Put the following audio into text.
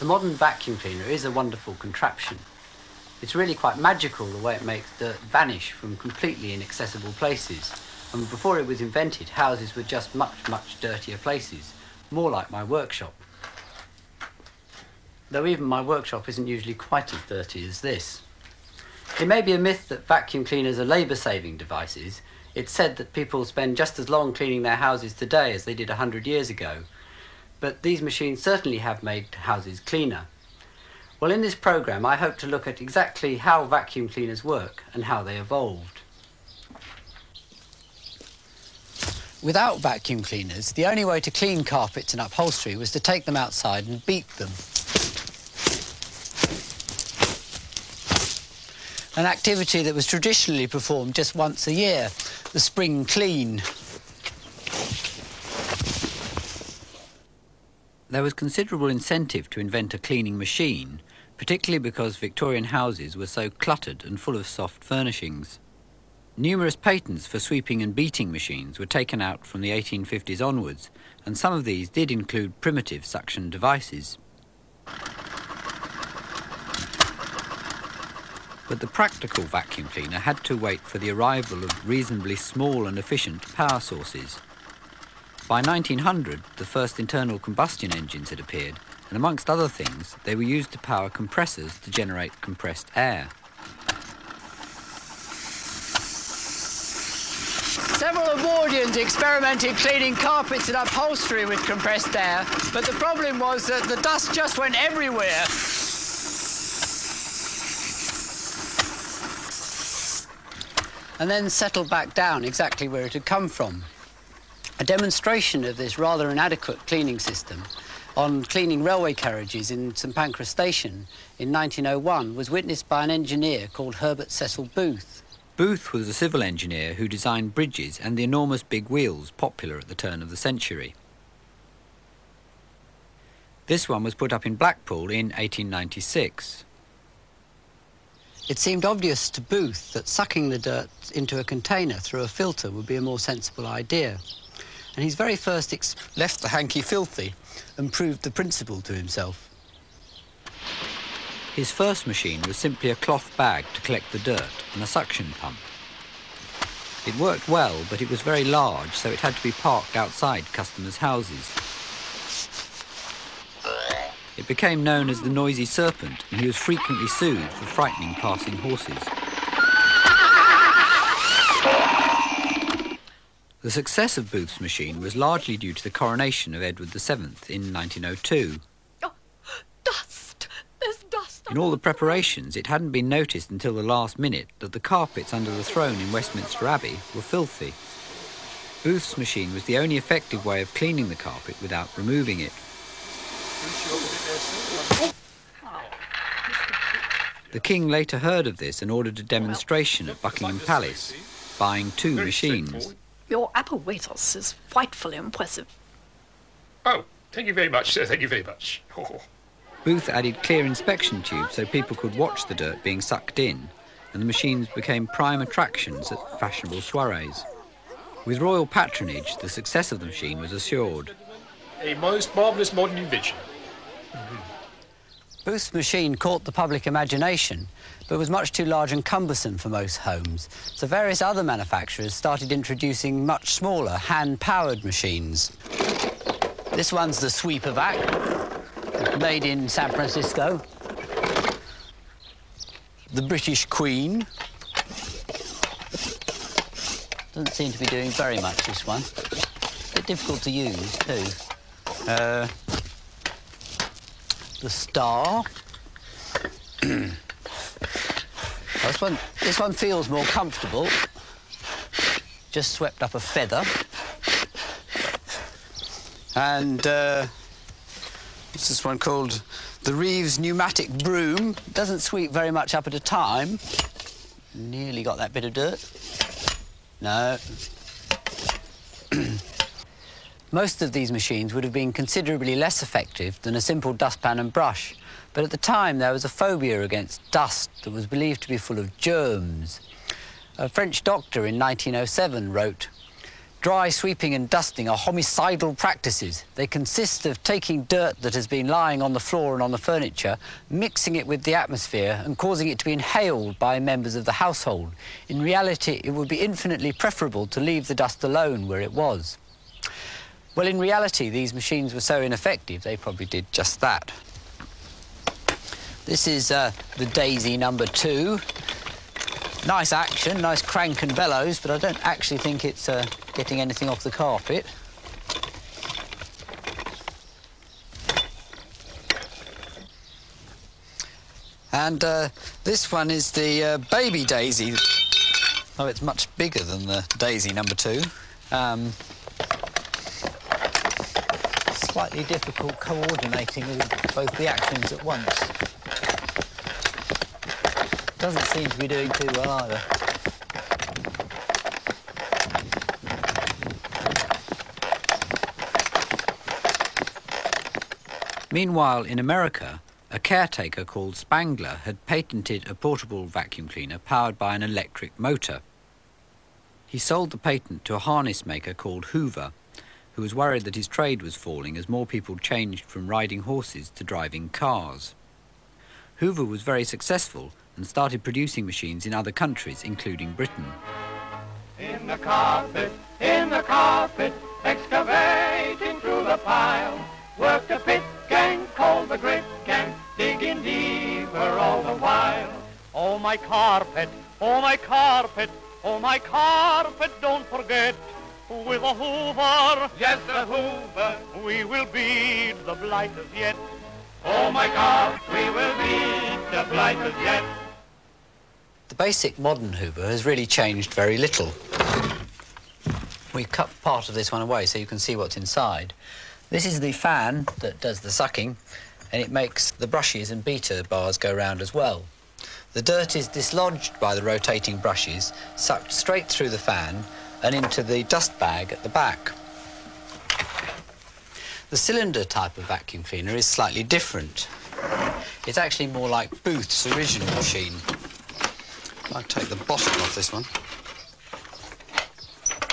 The modern vacuum cleaner is a wonderful contraption. It's really quite magical the way it makes dirt vanish from completely inaccessible places. And before it was invented, houses were just much, much dirtier places, more like my workshop. Though even my workshop isn't usually quite as dirty as this. It may be a myth that vacuum cleaners are labour-saving devices. It's said that people spend just as long cleaning their houses today as they did 100 years ago. But these machines certainly have made houses cleaner. Well, in this programme, I hope to look at exactly how vacuum cleaners work and how they evolved. Without vacuum cleaners, the only way to clean carpets and upholstery was to take them outside and beat them. An activity that was traditionally performed just once a year, the spring clean. There was considerable incentive to invent a cleaning machine, particularly because Victorian houses were so cluttered and full of soft furnishings. Numerous patents for sweeping and beating machines were taken out from the 1850s onwards, and some of these did include primitive suction devices. But the practical vacuum cleaner had to wait for the arrival of reasonably small and efficient power sources. By 1900, the first internal combustion engines had appeared, and amongst other things, they were used to power compressors to generate compressed air. Several Edwardians experimented cleaning carpets and upholstery with compressed air, but the problem was that the dust just went everywhere. And then settled back down exactly where it had come from. A demonstration of this rather inadequate cleaning system on cleaning railway carriages in St Pancras Station in 1901 was witnessed by an engineer called Herbert Cecil Booth. Booth was a civil engineer who designed bridges and the enormous big wheels popular at the turn of the century. This one was put up in Blackpool in 1896. It seemed obvious to Booth that sucking the dirt into a container through a filter would be a more sensible idea. And he's very first left the hanky filthy and proved the principle to himself. His first machine was simply a cloth bag to collect the dirt and a suction pump. It worked well, but it was very large, so it had to be parked outside customers' houses. It became known as the Noisy Serpent, and he was frequently sued for frightening passing horses. The success of Booth's machine was largely due to the coronation of Edward VII in 1902. Oh, dust! There's dust! In all the preparations, it hadn't been noticed until the last minute that the carpets under the throne in Westminster Abbey were filthy. Booth's machine was the only effective way of cleaning the carpet without removing it. The king later heard of this and ordered a demonstration at Buckingham Palace, buying 2 machines. Your apparatus is frightfully impressive. Oh, thank you very much, sir. Thank you very much. Booth added clear inspection tubes so people could watch the dirt being sucked in, and the machines became prime attractions at fashionable soirees. With royal patronage, the success of the machine was assured. A most marvellous modern invention. Booth's machine caught the public imagination, but was much too large and cumbersome for most homes, so various other manufacturers started introducing much smaller, hand-powered machines. This one's the Sweeper-Vac, made in San Francisco. The British Queen. Doesn't seem to be doing very much, this one. A bit difficult to use, too. The Star. This one feels more comfortable. Just swept up a feather. And what's this one called? The Reeves Pneumatic Broom. Doesn't sweep very much up at a time. Nearly got that bit of dirt. No. Most of these machines would have been considerably less effective than a simple dustpan and brush, but at the time there was a phobia against dust that was believed to be full of germs. A French doctor in 1907 wrote, "Dry sweeping and dusting are homicidal practices. They consist of taking dirt that has been lying on the floor and on the furniture, mixing it with the atmosphere and causing it to be inhaled by members of the household. In reality, it would be infinitely preferable to leave the dust alone where it was." Well, in reality, these machines were so ineffective, they probably did just that. This is the Daisy number 2. Nice action, nice crank and bellows, but I don't actually think it's getting anything off the carpet. And this one is the Baby Daisy. Oh, it's much bigger than the Daisy number 2. Slightly difficult coordinating with both the actions at once. Doesn't seem to be doing too well either. Meanwhile, in America, a caretaker called Spangler had patented a portable vacuum cleaner powered by an electric motor. He sold the patent to a harness maker called Hoover, who was worried that his trade was falling as more people changed from riding horses to driving cars. Hoover was very successful and started producing machines in other countries, including Britain. In the carpet, excavating through the pile, work the pick and coal the grit and digging deeper all the while. Oh my carpet, oh my carpet, oh my carpet, don't forget, with a Hoover, yes, a Hoover, we will beat the blighters yet. Oh my God, we will beat the blighters yet. The basic modern Hoover has really changed very little. We've cut part of this one away so you can see what's inside. This is the fan that does the sucking, and it makes the brushes and beater bars go round as well. The dirt is dislodged by the rotating brushes, sucked straight through the fan and into the dust bag at the back. The cylinder type of vacuum cleaner is slightly different. It's actually more like Booth's original machine. I'll take the bottom off this one.